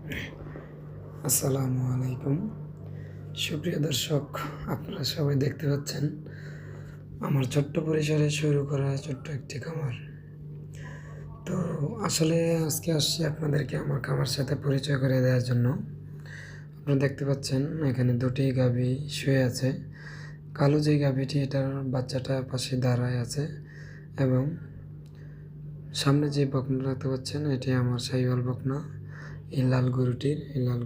আসসালামু আলাইকুম। সুপ্রিয় দর্শক, আপনারা সবাই দেখতে পাচ্ছেন আমার ছোট্ট পরিসরে শুরু করা ছোট্ট একটি খামার। তো আসলে আজকে আসছি আপনাদেরকে আমার খামার সাথে পরিচয় করে দেওয়ার জন্য। আপনারা দেখতে পাচ্ছেন এখানে দুটি গাভী শুয়ে আছে। কালো যে গাভীটি, এটার বাচ্চাটা পাশে দাঁড়ায় আছে এবং সামনে যে বকনা দেখতে পাচ্ছেন এটি আমার শাহিওয়াল বকনা। এই লাল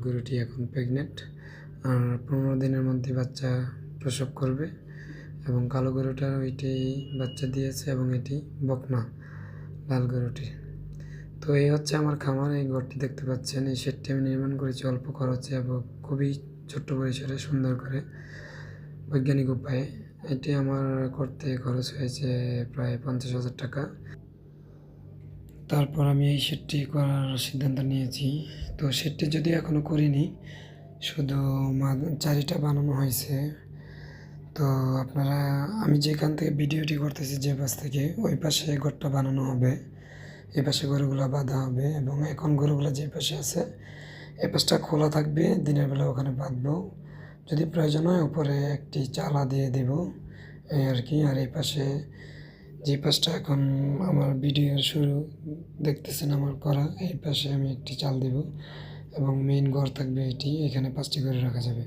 গরুটি এখন প্রেগনেন্ট, আর 15 দিনের মধ্যে বাচ্চা প্রসব করবে। এবং কালো গরুটার ওইটি বাচ্চা দিয়েছে এবং এটি বকনা লাল গরুটি। তো এই হচ্ছে আমার খামার। এই ঘরটি দেখতে পাচ্ছেন, এই শেডটি আমি নির্মাণ করেছি অল্প খরচে এবং খুবই ছোট্ট পরিসরে সুন্দর করে বৈজ্ঞানিক উপায়ে। এটি আমার করতে খরচ হয়েছে প্রায় 50,000 টাকা। তারপর আমি এই শেডটি করার সিদ্ধান্ত নিয়েছি। তো শেডটি যদিও এখনও করিনি, শুধু চারিটা বানানো হয়েছে। তো আপনারা, আমি যেখান থেকে ভিডিওটি করতেছি যে পাশ থেকে, ওই পাশে ঘরটা বানানো হবে, এই পাশে গরুগুলো বাঁধা হবে এবং এখন গরুগুলো যে পাশে আছে এই পাশটা খোলা থাকবে, দিনের বেলা ওখানে বাঁধবো। যদি প্রয়োজন হয় উপরে একটি চালা দিয়ে দেব, এই আর কি। আর এই পাশে যে পাশটা এখন আমার ভিডিওর শুরু দেখতেছেন আমার করা, এই পাশে আমি একটি চাল দেব এবং মেইন ঘর থাকবে এটি, এখানে 5টি করে রাখা যাবে।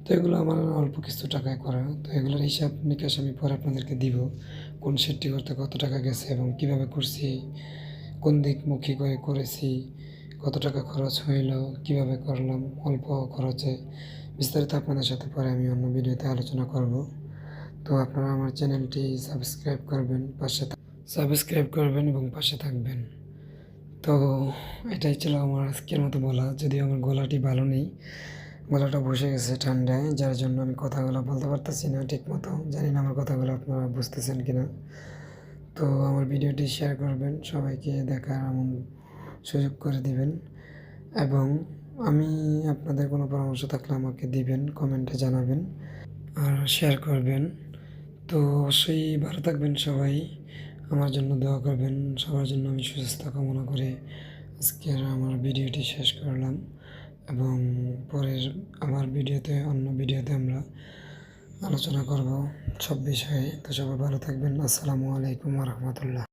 তো এগুলো আমার অল্প কিছু টাকায় করা। তো এগুলোর হিসাব নিকাশ আমি পরে আপনাদেরকে দিব, কোন শেডটি করতে কত টাকা গেছে এবং কিভাবে করছি, কোন দিকমুখী করে করেছি, কত টাকা খরচ হইল, কিভাবে করলাম অল্প খরচে, বিস্তারিত আপনাদের সাথে পরে আমি অন্য ভিডিওতে আলোচনা করব। তো আপনারা আমার চ্যানেলটি সাবস্ক্রাইব করবেন এবং পাশে থাকবেন। তো এটাই ছিল আমার আজকের মতো বলা। যদিও আমার গলাটি ভালো নেই, গলাটা বসে গেছে ঠান্ডায়, যার জন্য আমি কথাগুলো বলতে পারতেছি না ঠিক মতো। জানি না আমার কথাগুলো আপনারা বুঝতেছেন কিনা। তো আমার ভিডিওটি শেয়ার করবেন, সবাইকে দেখার এমন সুযোগ করে দিবেন এবং আমি আপনাদের কোনো পরামর্শ থাকলে আমাকে দিবেন, কমেন্টে জানাবেন আর শেয়ার করবেন। তো অবশ্যই ভালো থাকবেন সবাই, আমার জন্য দোয়া করবেন। সবার জন্য আমি সুস্বাস্থ্য কামনা করে আজকের আমার ভিডিওটি শেষ করলাম এবং পরের অন্য ভিডিওতে আমরা আলোচনা করব সব বিষয়ে। তো সবাই ভালো থাকবেন। আসসালামু আলাইকুম ওয়া রাহমাতুল্লাহ।